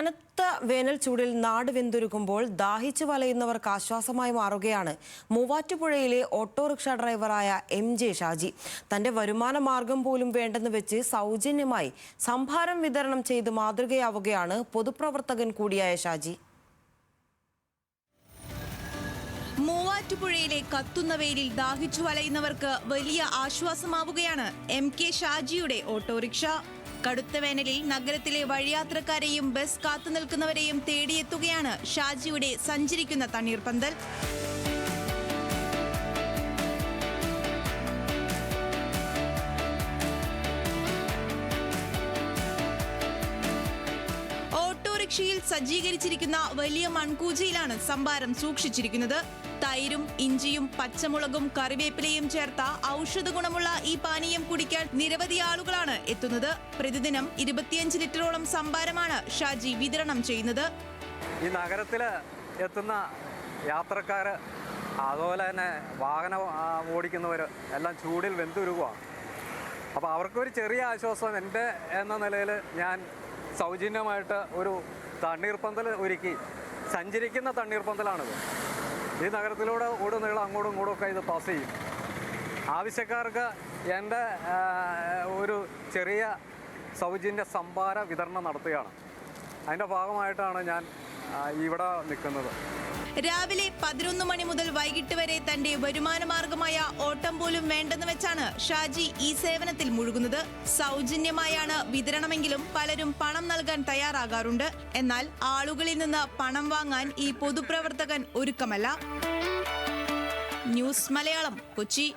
കനത്ത വേനൽ ചൂടിൽ നാട് വെന്തുരുകുമ്പോൾ ദാഹിച്ചു വലയുന്നവർക്ക് ആശ്വാസമായി മാറുകയാണ് മൂവാറ്റുപുഴയിലെ ഓട്ടോറിക്ഷ ഡ്രൈവറായ MJ ഷാജി. തന്റെ വരുമാന മാർഗം പോലും വേണ്ടെന്ന് വെച്ച് സൗജന്യമായി സംഭാരം വിതരണം ചെയ്ത് മാതൃകയാവുകയാണ് പൊതുപ്രവർത്തകൻ കൂടിയായ ഷാജി. മൂവാറ്റുപുഴയിലെ കത്തുന്ന വെയിലിൽ ദാഹിച്ചു വലയുന്നവർക്ക് വലിയ ആശ്വാസമാവുകയാണ് MK ഷാജിയുടെ ഓട്ടോറിക്ഷ. കടുത്ത വേനലിൽ നഗരത്തിലെ വഴിയാത്രക്കാരെയും ബസ് കാത്തുനിൽക്കുന്നവരെയും തേടിയെത്തുകയാണ് ഷാജിയുടെ സഞ്ചരിക്കുന്ന തണ്ണീർപ്പന്തൽ. ഓട്ടോറിക്ഷയിൽ സജ്ജീകരിച്ചിരിക്കുന്ന വലിയ മൺകൂജയിലാണ് സംഭാരം സൂക്ഷിച്ചിരിക്കുന്നത്. തൈരും ഇഞ്ചിയും പച്ചമുളകും കറിവേപ്പിലയും ചേർത്ത ഔഷധ ഗുണമുള്ള ഈ പാനീയം കുടിക്കാൻ നിരവധി ആളുകളാണ് എത്തുന്നത്. പ്രതിദിനം 25 ലിറ്ററോളം സംഭാരമാണ് ഷാജി വിതരണം ചെയ്യുന്നത്. ഈ നഗരത്തിൽ എത്തുന്ന യാത്രക്കാർ, അതുപോലെ തന്നെ വാഹനം ഓടിക്കുന്നവർ എല്ലാം ചൂടിൽ വെന്തുരുകുകയാണ്. അപ്പോൾ അവർക്കൊരു ചെറിയ ആശ്വാസം എൻ്റെ എന്ന നിലയിൽ ഞാൻ സൗജന്യമായിട്ട് ഒരു തണ്ണീർപ്പന്തൽ ഒരുക്കി. സഞ്ചരിക്കുന്ന തണ്ണീർപ്പന്തലാണിത്. ഈ നഗരത്തിലൂടെ നീളം അങ്ങോട്ടും ഇങ്ങോട്ടും ഒക്കെ ഇത് പാസ് ചെയ്യും. ആവശ്യക്കാർക്ക് എൻ്റെ ഒരു ചെറിയ സൗജന്യ സംഭാര വിതരണം നടത്തുകയാണ്. അതിൻ്റെ ഭാഗമായിട്ടാണ് ഞാൻ ഇവിടെ നിൽക്കുന്നത്. രാവിലെ 11 മണി മുതൽ വൈകിട്ട് വരെ തന്റെ വരുമാന മാർഗമായ ഓട്ടം പോലും വേണ്ടെന്ന് വെച്ചാണ് ഷാജി ഈ സേവനത്തിൽ മുഴുകുന്നത്. സൗജന്യമായാണ് വിതരണമെങ്കിലും പലരും പണം നൽകാൻ തയ്യാറാകാറുണ്ട്. എന്നാൽ ആളുകളിൽ നിന്ന് പണം വാങ്ങാൻ ഈ പൊതുപ്രവർത്തകൻ ഒരുക്കമല്ല. ന്യൂസ് മലയാളം, കൊച്ചി.